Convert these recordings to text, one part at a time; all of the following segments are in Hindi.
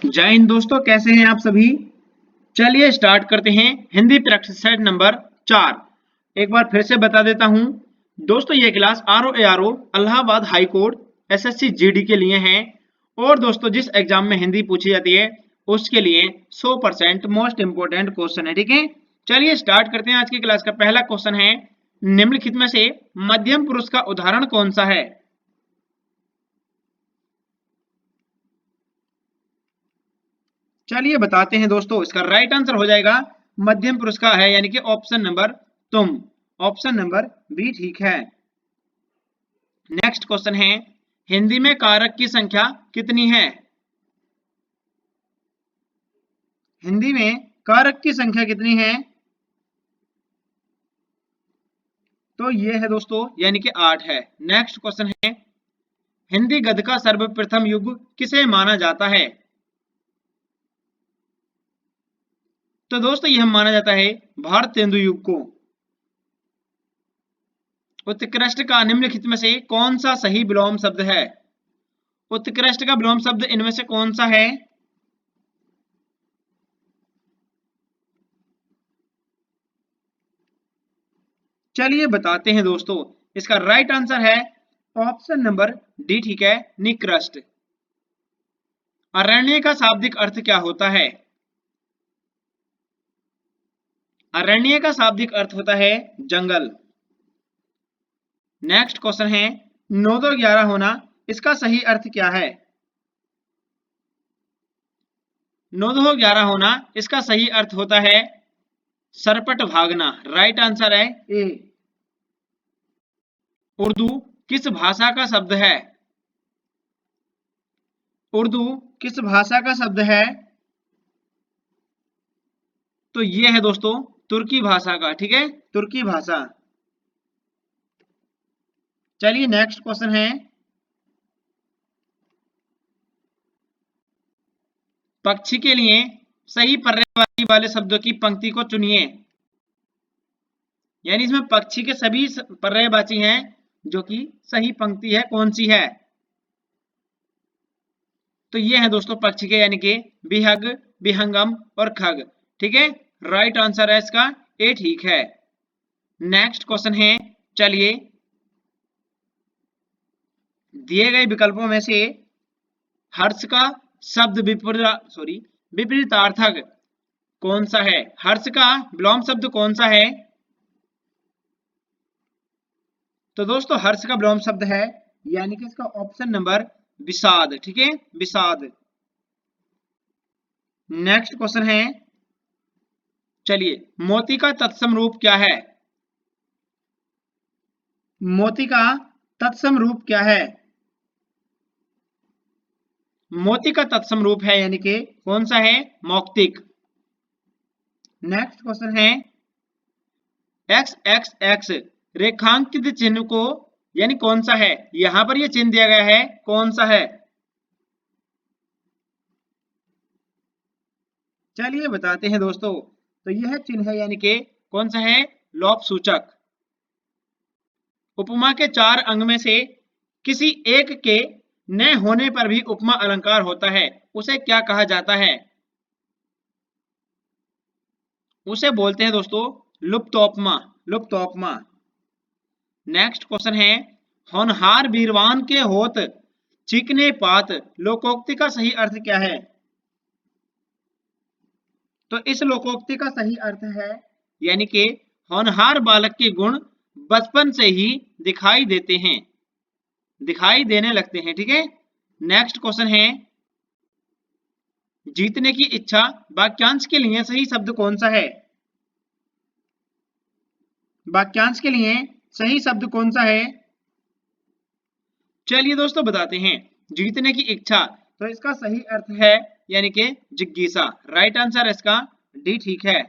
जय हिंद दोस्तों, कैसे हैं आप सभी। चलिए स्टार्ट करते हैं हिंदी प्रैक्टिस सेट नंबर 4। एक बार फिर से बता देता हूं दोस्तों, ये class RO Allahabad high court SSC GD के लिए है। और दोस्तों, जिस एग्जाम में हिंदी पूछी जाती है उसके लिए 100% मोस्ट इंपोर्टेंट क्वेश्चन है। ठीक है, चलिए स्टार्ट करते हैं। आज की क्लास का पहला क्वेश्चन है, निम्नलिखित में से मध्यम पुरुष का उदाहरण कौन सा है। चलिए बताते हैं दोस्तों, इसका राइट आंसर हो जाएगा मध्यम पुरुष का है, यानी कि ऑप्शन नंबर तुम, ऑप्शन नंबर बी ठीक है। नेक्स्ट क्वेश्चन है, हिंदी में कारक की संख्या कितनी है। हिंदी में कारक की संख्या कितनी है, तो ये है दोस्तों, यानी कि 8 है। नेक्स्ट क्वेश्चन है, हिंदी गद्य का सर्वप्रथम युग किसे माना जाता है। तो दोस्तों, यह माना जाता है भारतेंदु युग को। उत्कृष्ट का निम्नलिखित में से कौन सा सही विलोम शब्द है। उत्कृष्ट का विलोम शब्द इनमें से कौन सा है। चलिए बताते हैं दोस्तों, इसका राइट आंसर है ऑप्शन नंबर डी ठीक है, निकृष्ट। अरण्य का शाब्दिक अर्थ क्या होता है। अरण्य का शाब्दिक अर्थ होता है जंगल। नेक्स्ट क्वेश्चन है, 9 2 11 होना, इसका सही अर्थ क्या है। 9 2 11 होना, इसका सही अर्थ होता है सरपट भागना। राइट आंसर है ए। उर्दू किस भाषा का शब्द है। उर्दू किस भाषा का शब्द है, तो ये है दोस्तों तुर्की भाषा का। ठीक है, तुर्की भाषा। चलिए नेक्स्ट क्वेश्चन है, पक्षी के लिए सही पर्यायवाची वाले शब्दों की पंक्ति को चुनिए। यानी इसमें पक्षी के सभी पर्यायवाची हैं, जो कि सही पंक्ति है कौन सी है। तो ये है दोस्तों पक्षी के, यानी कि विहग, विहंगम और खग। ठीक है, राइट आंसर है इसका ए ठीक है। नेक्स्ट क्वेश्चन है, चलिए दिए गए विकल्पों में से हर्ष का शब्द विपरीतार्थक कौन सा है। हर्ष का विलोम शब्द कौन सा है। तो दोस्तों, हर्ष का विलोम शब्द है, यानी कि इसका ऑप्शन नंबर विषाद। ठीक है, विषाद। नेक्स्ट क्वेश्चन है, चलिए मोती का तत्सम रूप क्या है। मोती का तत्सम रूप क्या है। मोती का तत्सम रूप है, यानी कि कौन सा है, मौक्तिक। नेक्स्ट क्वेश्चन है, एक्स एक्स एक्स रेखांकित चिन्ह को, यानी कौन सा है। यहां पर यह चिन्ह दिया गया है, कौन सा है। चलिए बताते हैं दोस्तों, तो यह चिन्ह है, यानी कि कौन सा है, लोप सूचक। उपमा के 4 अंग में से किसी एक के न होने पर भी उपमा अलंकार होता है, उसे क्या कहा जाता है। उसे बोलते हैं दोस्तों लुप्तोपमा, लुप्तोपमा। नेक्स्ट क्वेश्चन है, होनहार वीरवान के होत चिकने पात लोकोक्ति का सही अर्थ क्या है। तो इस लोकोक्ति का सही अर्थ है, यानी कि होनहार बालक के गुण बचपन से ही दिखाई देते हैं, दिखाई देने लगते हैं। ठीक है, नेक्स्ट क्वेश्चन है, जीतने की इच्छा वाक्यांश के लिए सही शब्द कौन सा है। वाक्यांश के लिए सही शब्द कौन सा है। चलिए दोस्तों बताते हैं, जीतने की इच्छा, तो इसका सही अर्थ है, यानी कि जिज्ञासा। राइट आंसर है इसका डी ठीक है।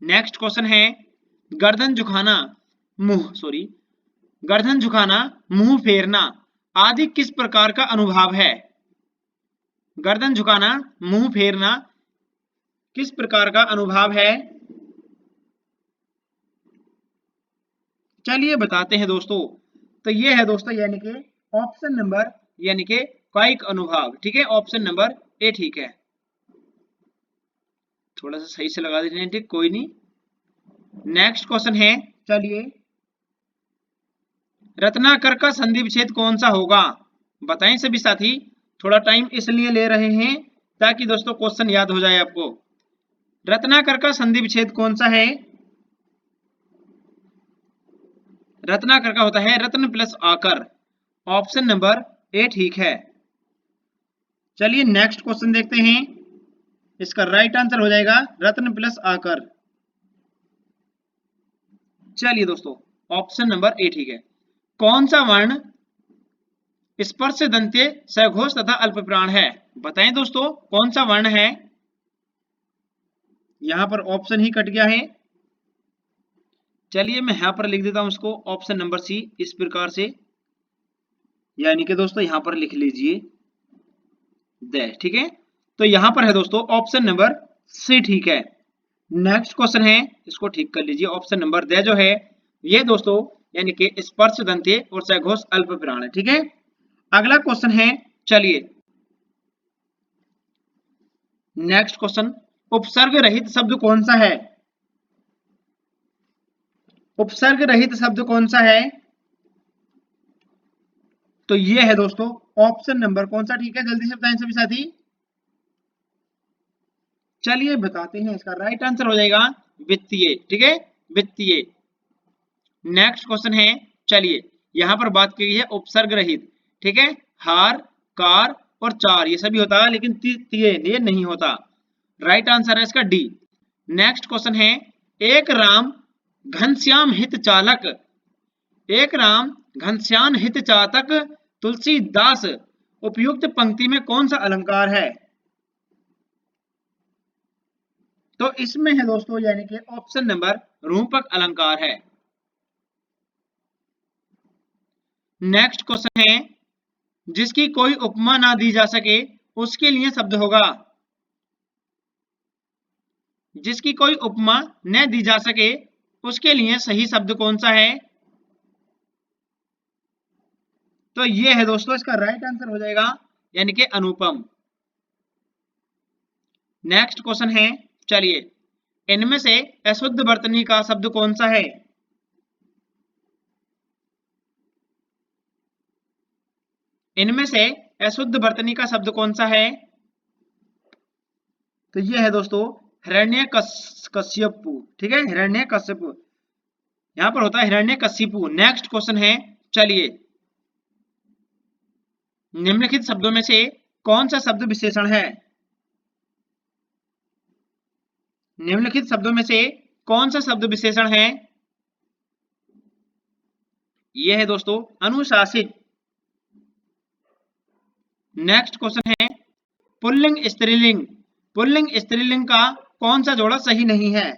नेक्स्ट क्वेश्चन है, गर्दन झुकाना गर्दन झुकाना, मुंह फेरना आदि किस प्रकार का अनुभाव है। गर्दन झुकाना, मुंह फेरना किस प्रकार का अनुभाव है। चलिए बताते हैं दोस्तों, तो ये है दोस्तों, यानी कि ऑप्शन नंबर, यानी कि कायिक अनुभाग, ठीक है, ऑप्शन नंबर ए ठीक है। थोड़ा सा सही से लगा दीजिए, ठीक, कोई नहीं। नेक्स्ट क्वेश्चन है, चलिए, रत्नाकर का संधि विच्छेद कौन सा होगा? बताएं सभी साथी। थोड़ा टाइम इसलिए ले रहे हैं ताकि दोस्तों क्वेश्चन याद हो जाए आपको। रत्नाकर का संधि विच्छेद कौन सा है? रत्नाकर का होता है रत्न प्लस आकर, ऑप्शन नंबर ए ठीक है। चलिए नेक्स्ट क्वेश्चन देखते हैं, इसका राइट आंसर हो जाएगा रत्न प्लस आकर। चलिए दोस्तों, ऑप्शन नंबर ए ठीक है। कौन सा वर्ण स्पर्श दंत्य सघोष तथा अल्पप्राण है? बताएं दोस्तों कौन सा वर्ण है? यहां पर ऑप्शन ही कट गया है। चलिए मैं यहां पर लिख देता हूं इसको, ऑप्शन नंबर सी, इस प्रकार से, यानी कि दोस्तों यहां पर लिख लीजिए द, ठीक है। तो यहां पर है दोस्तों ऑप्शन नंबर सी ठीक है। नेक्स्ट क्वेश्चन है, इसको ठीक कर लीजिए, ऑप्शन नंबर द जो है ये दोस्तों यानी कि स्पर्श दंत्य और सघोष अल्पप्राण है, ठीक है। अगला क्वेश्चन है, चलिए नेक्स्ट क्वेश्चन, उपसर्ग रहित शब्द कौन सा है? उपसर्ग रहित शब्द कौन सा है? तो ये है दोस्तों ऑप्शन नंबर कौन सा ठीक है, जल्दी से बताएं सभी साथी। चलिए बताते हैं, इसका राइट आंसर हो जाएगा वित्तीय, ठीक है, वित्तीय। नेक्स्ट क्वेश्चन है, चलिए यहां पर बात की है उपसर्ग रहित, ठीक है, हार, कार और चार ये सभी होता है, लेकिन तिये ये नहीं होता। राइट आंसर है इसका डी। नेक्स्ट क्वेश्चन है, एक राम घनश्याम हित चालक, एक राम घनश्याम हित चातक तुलसीदास उपयुक्त पंक्ति में कौन सा अलंकार है? तो इसमें है दोस्तों यानी कि ऑप्शन नंबर रूपक अलंकार है। नेक्स्ट क्वेश्चन है, जिसकी कोई उपमा ना दी जा सके उसके लिए शब्द होगा। जिसकी कोई उपमा न दी जा सके उसके लिए सही शब्द कौन सा है? तो ये है दोस्तों इसका राइट आंसर हो जाएगा यानी कि अनुपम। नेक्स्ट क्वेश्चन है, चलिए इनमें से अशुद्ध वर्तनी का शब्द कौन सा है? इनमें से अशुद्ध वर्तनी का शब्द कौन सा है? तो ये है दोस्तों हिरण्यकश्यपु, ठीक है, हिरण्यकश्यपु, यहां पर होता है हिरण्यकशिपु। नेक्स्ट क्वेश्चन है, चलिए निम्नलिखित शब्दों में से कौन सा शब्द विशेषण है? निम्नलिखित शब्दों में से कौन सा शब्द विशेषण है? यह है दोस्तों अनुशासित। नेक्स्ट क्वेश्चन है, पुल्लिंग स्त्रीलिंग, पुल्लिंग स्त्रीलिंग का कौन सा जोड़ा सही नहीं है?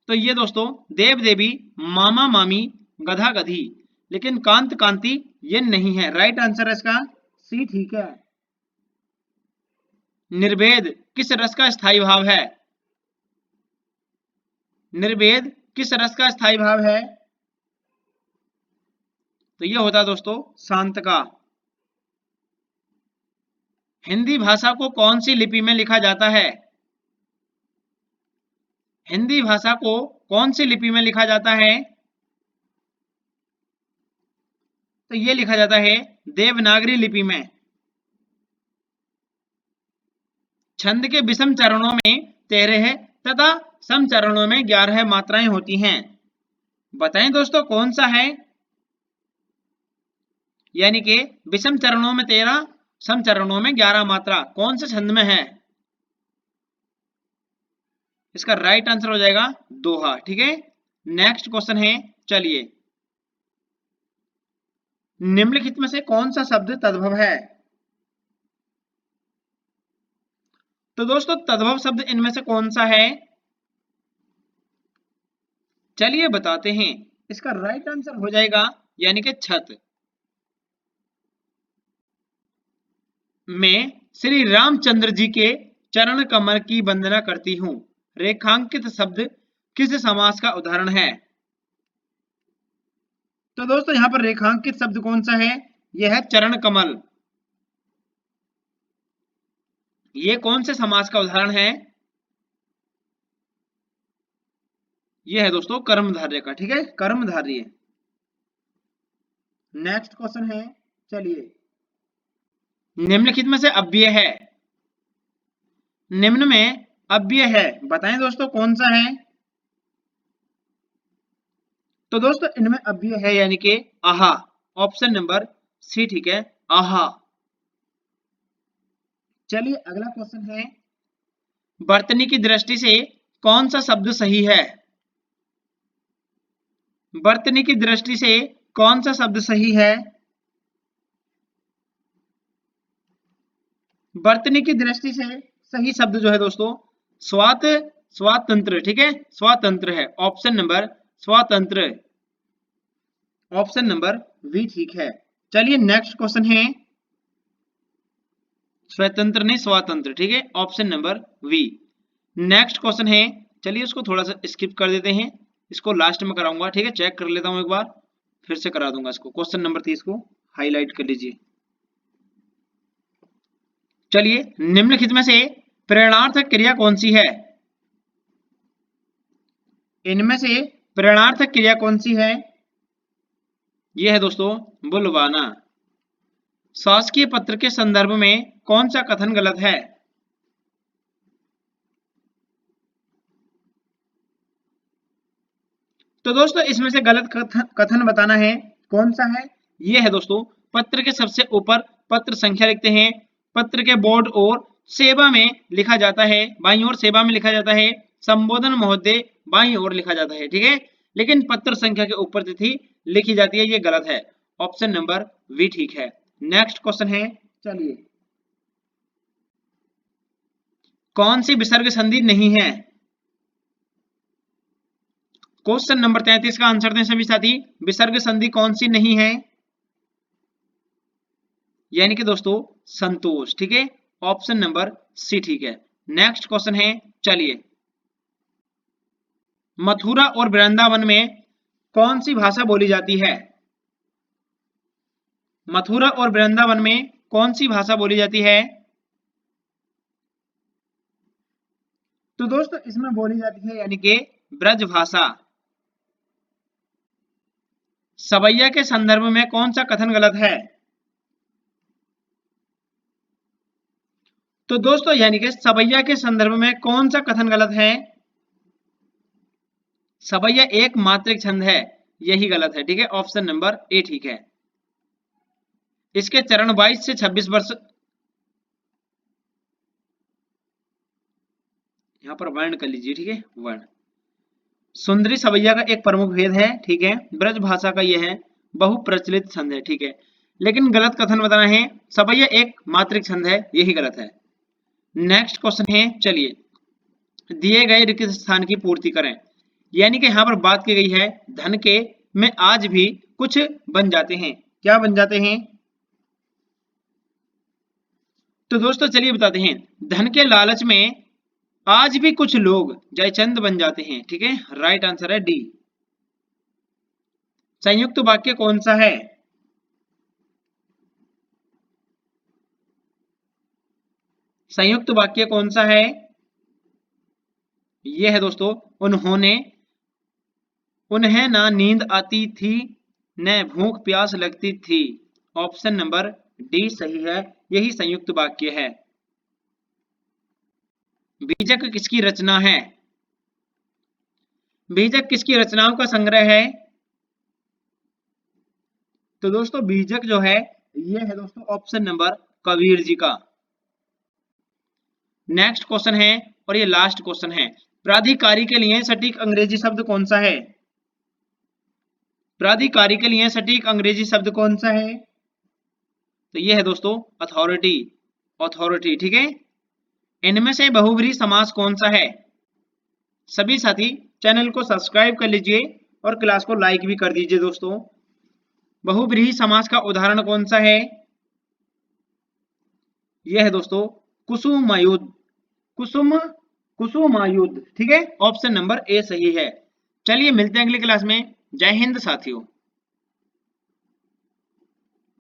तो ये दोस्तों देव देवी, मामा मामी, गधा गधी, लेकिन कांत कांति ये नहीं है। राइट आंसर है इसका सी ठीक है। निर्वेद किस रस का स्थायी भाव है? निर्वेद किस रस का स्थायी भाव है? तो ये होता है दोस्तों शांत का। हिंदी भाषा को कौन सी लिपि में लिखा जाता है? हिंदी भाषा को कौन सी लिपि में लिखा जाता है? तो ये लिखा जाता है देवनागरी लिपि में। छंद के विषम चरणों में 13 है तथा सम चरणों में 11 मात्राएं होती हैं। बताएं दोस्तों कौन सा है? यानी कि विषम चरणों में 13, सम चरणों में 11 मात्रा कौन से छंद में है? इसका राइट आंसर हो जाएगा दोहा, ठीक है। नेक्स्ट क्वेश्चन है, चलिए निम्नलिखित में से कौन सा शब्द तद्भव है? तो दोस्तों तद्भव शब्द इनमें से कौन सा है? चलिए बताते हैं, इसका राइट आंसर हो जाएगा यानी कि छत। मैं श्री रामचंद्र जी के चरण कमल की वंदना करती हूं, रेखांकित शब्द किस समास का उदाहरण है? तो दोस्तों यहां पर रेखांकित शब्द कौन सा है? यह है चरण कमल। ये कौन से समास का उदाहरण है? ये है दोस्तों कर्मधारय का, ठीक है, कर्मधारय। नेक्स्ट क्वेश्चन है, चलिए, निम्नलिखित में से अव्यय है, निम्न में अव्यय है, बताएं दोस्तों कौन सा है? तो दोस्तों इनमें अव्यय है यानी कि आहा, ऑप्शन नंबर सी, ठीक है, आहा। चलिए अगला क्वेश्चन है, वर्तनी की दृष्टि से कौन सा शब्द सही है? वर्तनी की दृष्टि से कौन सा शब्द सही है? वर्तनी की दृष्टि से सही शब्द जो है दोस्तों स्वातंत्र, ठीक है, स्वातंत्र है, ऑप्शन नंबर स्वातंत्र, ऑप्शन नंबर बी ठीक है। चलिए नेक्स्ट क्वेश्चन है, स्वतंत्र नहीं स्वातंत्र, ठीक है, option number B. Next question है, चलिए उसको थोड़ा सा स्किप कर देते हैं, इसको लास्ट में कराऊंगा, ठीक है, चेक कर लेता हूं एक बार, फिर से करा दूंगा इसको। क्वेश्चन नंबर 30 को हाईलाइट कर लीजिए। चलिए, निम्नलिखित में से प्रेरणार्थक क्रिया कौन सी है? इनमें से प्रेरणार्थक क्रिया कौन सी है? यह है दोस्तों बुलवाना। शासकीय पत्र के संदर्भ में कौन सा कथन गलत है? तो दोस्तों इसमें से गलत कथन बताना है, कौन सा है? यह है दोस्तों, पत्र के सबसे ऊपर पत्र संख्या लिखते हैं, पत्र के बोर्ड और सेवा में लिखा जाता है, बाईं ओर सेवा में लिखा जाता है, संबोधन महोदय बाईं ओर लिखा जाता है, ठीक है, लेकिन पत्र संख्या के ऊपर तिथि लिखी जाती है, ये गलत है, ऑप्शन नंबर बी ठीक है। नेक्स्ट क्वेश्चन है, चलिए, कौन सी विसर्ग संधि नहीं है? क्वेश्चन नंबर 33 का आंसर दें सभी साथी, विसर्ग संधि कौन सी नहीं है? यानी कि दोस्तों संतोष, ठीक है, ऑप्शन नंबर सी ठीक है। नेक्स्ट क्वेश्चन है, चलिए, मथुरा और वृंदावन में कौन सी भाषा बोली जाती है? मथुरा और वृंदावन में कौन सी भाषा बोली जाती है? तो दोस्तों इसमें बोली जाती है यानी कि ब्रज भाषा। सवैया के संदर्भ में कौन सा कथन गलत है? तो दोस्तों यानी कि सवैया के संदर्भ में कौन सा कथन गलत है? सवैया एक मात्रिक छंद है, यही गलत है, ठीक है, ऑप्शन नंबर ए ठीक है। इसके चरण 22 से 26 वर्ष, यहां पर वर्ण कर लीजिए, ठीक है, वर्ण। सुंदरी सवैया का एक प्रमुख भेद है, ठीक है, ब्रज भाषा का यह है बहुप्रचलित छंद है, ठीक है, लेकिन गलत कथन बताना है, सवैया एक मात्रिक छंद है, यही गलत है। नेक्स्ट क्वेश्चन है, चलिए, दिए गए रिक्त स्थान की पूर्ति करें, यानी कि यहां पर बात की गई है धन के में आज भी कुछ बन जाते हैं, क्या बन जाते हैं? तो दोस्तों चलिए बताते हैं, धन के लालच में आज भी कुछ लोग जयचंद बन जाते हैं, ठीक है, राइट आंसर है डी। संयुक्त वाक्य कौन सा है? संयुक्त वाक्य कौन सा है? यह है दोस्तों, उन्होंने, उन्हें ना नींद आती थी न भूख प्यास लगती थी, ऑप्शन नंबर डी सही है, यही संयुक्त वाक्य है। बीजक किसकी रचना है? बीजक किसकी रचनाओं का संग्रह है? तो दोस्तों बीजक जो है ये है दोस्तों ऑप्शन नंबर कबीर जी का। नेक्स्ट क्वेश्चन है और ये लास्ट क्वेश्चन है, प्राधिकारी के लिए सटीक अंग्रेजी शब्द कौन सा है? प्राधिकारी के लिए सटीक अंग्रेजी शब्द कौन सा है? तो ये है दोस्तों अथॉरिटी, अथॉरिटी, ठीक है। इनमें से बहुब्रीहि समास कौन सा है? सभी साथी चैनल को सब्सक्राइब कर लीजिए और क्लास को लाइक भी कर दीजिए दोस्तों। बहुब्रीहि समास का उदाहरण कौन सा है? यह है दोस्तों कुसुमायुध, कुसुमायुध, ठीक है, ऑप्शन नंबर ए सही है। चलिए मिलते हैं अगली क्लास में। जय हिंद साथियों।